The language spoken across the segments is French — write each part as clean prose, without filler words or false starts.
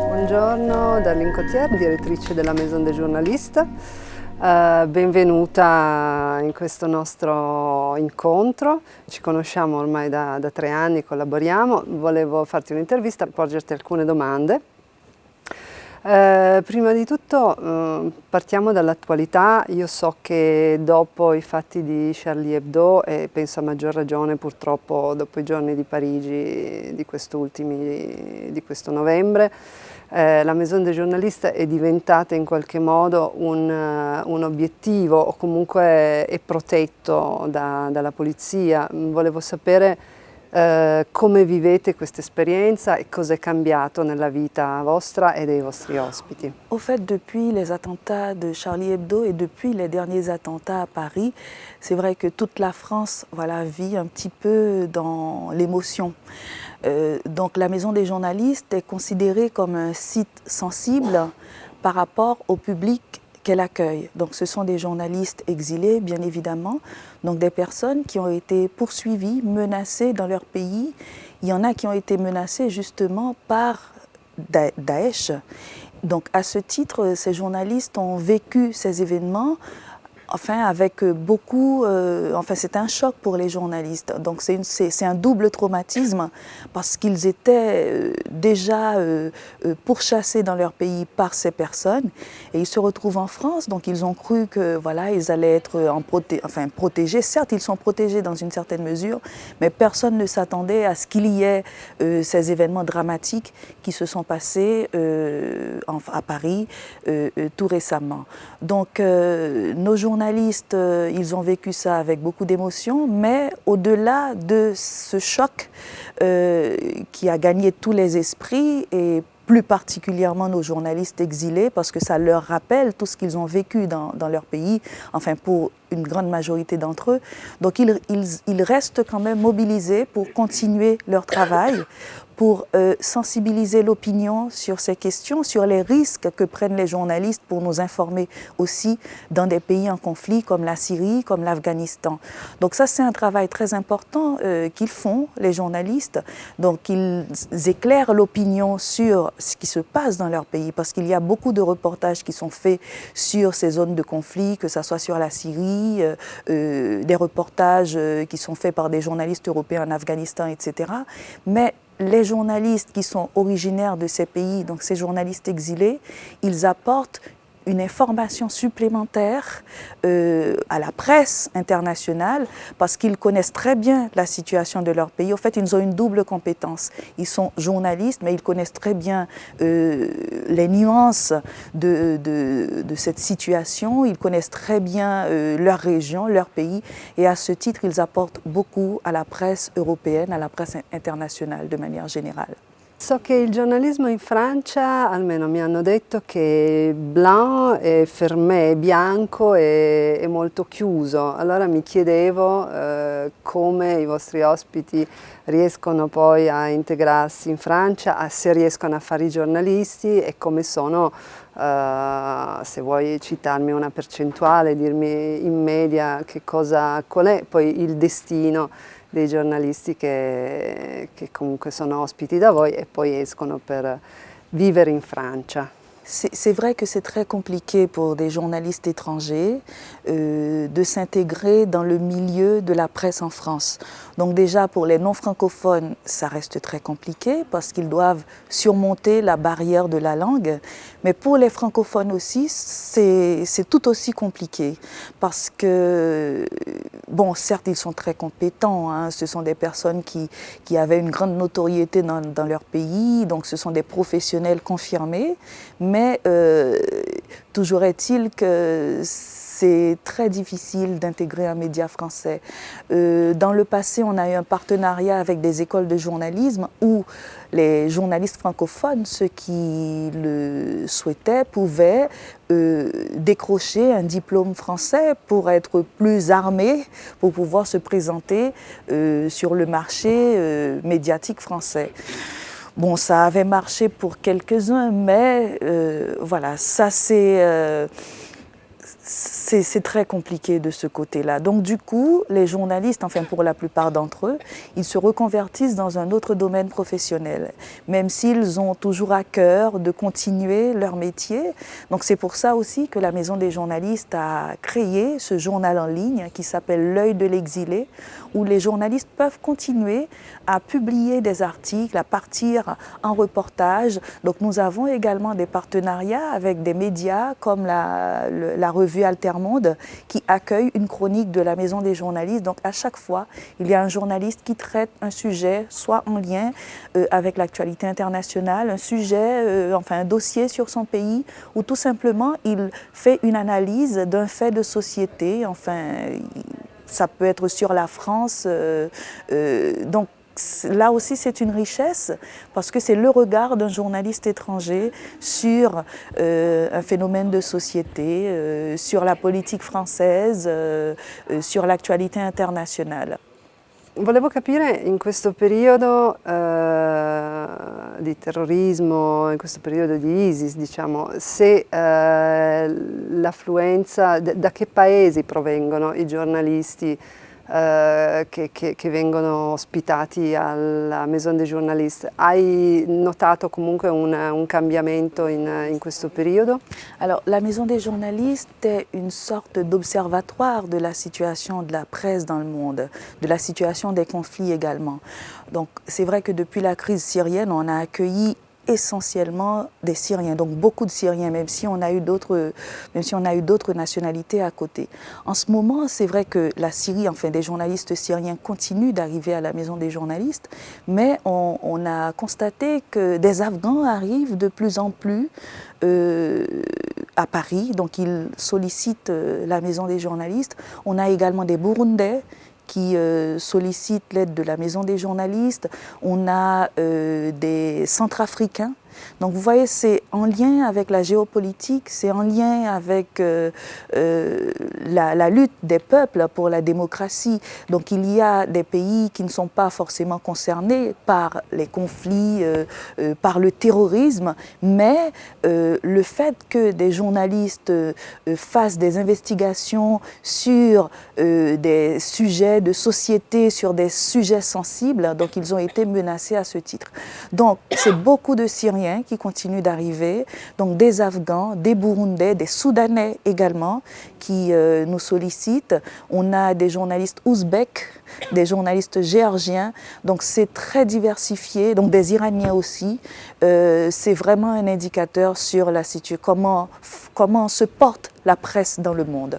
Buongiorno, Darlene Cottier, direttrice della Maison des Journalistes. Benvenuta in questo nostro incontro. Ci conosciamo ormai da 3 anni, collaboriamo. Volevo farti un'intervista per porgerti alcune domande. Prima di tutto partiamo dall'attualità. Io so che dopo i fatti di Charlie Hebdo, e penso a maggior ragione purtroppo dopo i giorni di Parigi di questo novembre, la Maison des Journalistes è diventata in qualche modo un obiettivo, o comunque è protetto dalla polizia. Volevo sapere come vivete questa esperienza e cosa è cambiato nella vita vostra e dei vostri ospiti. Au fait, depuis les attentats de Charlie Hebdo et depuis les derniers attentats à Paris, c'est vrai que toute la France vit un petit peu dans l'émotion. Donc la Maison des Journalistes est considérée comme un site sensible par rapport au public qu'elle accueille. Donc ce sont des journalistes exilés, bien évidemment, donc des personnes qui ont été poursuivies, menacées dans leur pays. Il y en a qui ont été menacées justement par Daesh. Donc à ce titre, ces journalistes ont vécu ces événements avec beaucoup, c'est un choc pour les journalistes. Donc c'est un double traumatisme parce qu'ils étaient déjà pourchassés dans leur pays par ces personnes et ils se retrouvent en France. Donc ils ont cru que ils allaient être protégés. Certes, ils sont protégés dans une certaine mesure, mais personne ne s'attendait à ce qu'il y ait ces événements dramatiques qui se sont passés à Paris tout récemment. Donc nos journalistes, ils ont vécu ça avec beaucoup d'émotion, mais au-delà de ce choc qui a gagné tous les esprits et plus particulièrement nos journalistes exilés, parce que ça leur rappelle tout ce qu'ils ont vécu dans leur pays, pour une grande majorité d'entre eux. Donc ils restent quand même mobilisés pour continuer leur travail, pour sensibiliser l'opinion sur ces questions, sur les risques que prennent les journalistes pour nous informer aussi dans des pays en conflit comme la Syrie, comme l'Afghanistan. Donc ça, c'est un travail très important qu'ils font, les journalistes. Donc ils éclairent l'opinion sur ce qui se passe dans leur pays, parce qu'il y a beaucoup de reportages qui sont faits sur ces zones de conflit, que ce soit sur la Syrie, des reportages qui sont faits par des journalistes européens en Afghanistan, etc. Mais les journalistes qui sont originaires de ces pays, donc ces journalistes exilés, ils apportent une information supplémentaire à la presse internationale parce qu'ils connaissent très bien la situation de leur pays. En fait, ils ont une double compétence. Ils sont journalistes, mais ils connaissent très bien les nuances de cette situation. Ils connaissent très bien leur région, leur pays. Et à ce titre, ils apportent beaucoup à la presse européenne, à la presse internationale de manière générale. So che il giornalismo in Francia, almeno mi hanno detto che è blanc, è fermé, è bianco e molto chiuso. Allora mi chiedevo come i vostri ospiti riescono poi a integrarsi in Francia, se riescono a fare i giornalisti e come sono, se vuoi citarmi una percentuale, dirmi in media qual è poi il destino dei giornalisti che comunque sono ospiti da voi e poi escono per vivere in Francia. C'est vrai que c'est très compliqué pour des journalistes étrangers de s'intégrer dans le milieu de la presse en France. Donc déjà pour les non-francophones, ça reste très compliqué parce qu'ils doivent surmonter la barrière de la langue. Mais pour les francophones aussi, c'est tout aussi compliqué parce que, bon, certes, ils sont très compétents, hein, ce sont des personnes qui avaient une grande notoriété dans leur pays, donc ce sont des professionnels confirmés, mais toujours est-il que c'est très difficile d'intégrer un média français. Dans le passé, on a eu un partenariat avec des écoles de journalisme où les journalistes francophones, ceux qui le souhaitaient, pouvaient décrocher un diplôme français pour être plus armés, pour pouvoir se présenter sur le marché médiatique français. Bon, ça avait marché pour quelques-uns, mais voilà, ça c'est très compliqué de ce côté-là. Donc du coup, les journalistes, enfin pour la plupart d'entre eux, ils se reconvertissent dans un autre domaine professionnel, même s'ils ont toujours à cœur de continuer leur métier. Donc c'est pour ça aussi que la Maison des journalistes a créé ce journal en ligne qui s'appelle L'œil de l'exilé, où les journalistes peuvent continuer à publier des articles, à partir en reportage. Donc nous avons également des partenariats avec des médias comme la revue Altermonde qui accueille une chronique de la Maison des journalistes. Donc à chaque fois, il y a un journaliste qui traite un sujet, soit en lien avec l'actualité internationale, un sujet, enfin un dossier sur son pays, ou tout simplement il fait une analyse d'un fait de société, enfin ça peut être sur la France. Donc là aussi, c'est une richesse parce que c'est le regard d'un journaliste étranger sur un phénomène de société, sur la politique française, sur l'actualité internationale. Volevo capire in questo periodo di terrorismo, in questo periodo di ISIS, diciamo, se l'affluenza, da che paesi provengono i giornalisti che vengono ospitati alla Maison des journalistes. Hai notato comunque un cambiamento in questo periodo? Alors, la Maison des journalistes est une sorte d'observatoire de la situation de la presse dans le monde, de la situation des conflits également. Donc, c'est vrai que depuis la crise syrienne, on a accueilli essentiellement des Syriens, donc beaucoup de Syriens, même si on a eu d'autres nationalités à côté. En ce moment, c'est vrai que la Syrie, enfin des journalistes syriens continuent d'arriver à la Maison des journalistes, mais on a constaté que des Afghans arrivent de plus en plus à Paris, donc ils sollicitent la Maison des journalistes. On a également des Burundais qui sollicitent l'aide de la Maison des journalistes. On a des Centrafricains. Donc vous voyez, c'est en lien avec la géopolitique, c'est en lien avec la lutte des peuples pour la démocratie. Donc il y a des pays qui ne sont pas forcément concernés par les conflits, par le terrorisme, mais le fait que des journalistes fassent des investigations sur des sujets de société, sur des sujets sensibles, donc ils ont été menacés à ce titre. Donc c'est beaucoup de Syriens qui continuent d'arriver, donc des Afghans, des Burundais, des Soudanais également qui nous sollicitent. On a des journalistes ouzbeks, des journalistes géorgiens, donc c'est très diversifié, donc des Iraniens aussi. C'est vraiment un indicateur sur la situation, comment se porte la presse dans le monde.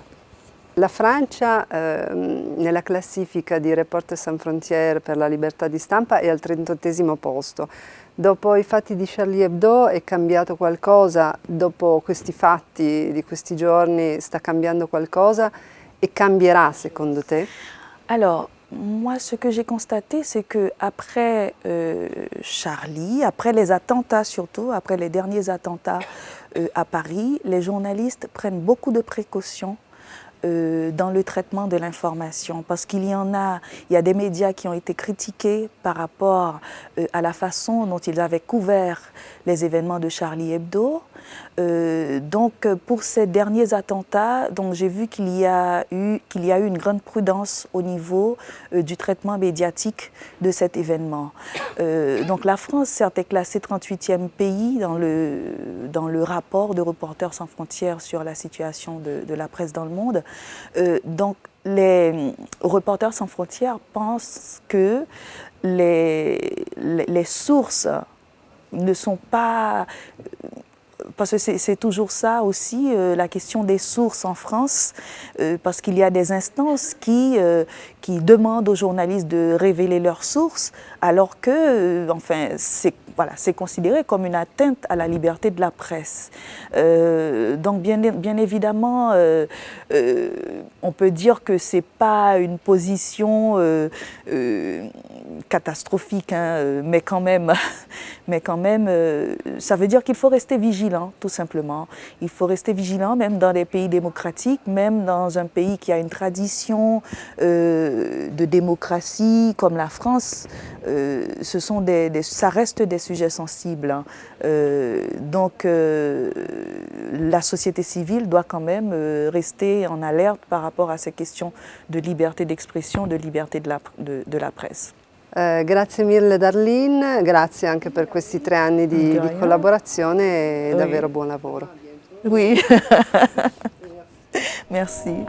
La Francia nella classifica di Reporters Sans Frontières per la libertà di stampa è al 38° posto. Dopo i fatti di Charlie Hebdo è cambiato qualcosa? Dopo questi fatti di questi giorni sta cambiando qualcosa e cambierà secondo te? Alors, moi, ce que j'ai constaté, c'est qu'après Charlie, après les attentats surtout, après les derniers attentats à Paris, les journalistes prennent beaucoup de précautions dans le traitement de l'information, parce qu'il y a des médias qui ont été critiqués par rapport à la façon dont ils avaient couvert les événements de Charlie Hebdo. Donc pour ces derniers attentats, j'ai vu qu'il y a eu une grande prudence au niveau du traitement médiatique de cet événement. Donc la France, certes, est classée 38e pays dans le rapport de Reporters sans frontières sur la situation de la presse dans le monde. Donc les Reporters sans frontières pensent que les sources ne sont pas... Parce que c'est toujours ça aussi, la question des sources en France, parce qu'il y a des instances qui demandent aux journalistes de révéler leurs sources, alors que, enfin, c'est considéré comme une atteinte à la liberté de la presse. Donc, bien évidemment, on peut dire que c'est pas une position catastrophique, hein, mais quand même, ça veut dire qu'il faut rester vigilant, tout simplement. Il faut rester vigilant, même dans les pays démocratiques, même dans un pays qui a une tradition de démocratie comme la France. Ça reste des sujets sensibles, hein. Donc, la société civile doit quand même rester en alerte par rapport à ces questions de liberté d'expression, de liberté de la presse. Grazie mille Darlene, grazie anche per questi 3 anni di collaborazione e davvero buon lavoro. Oui, merci.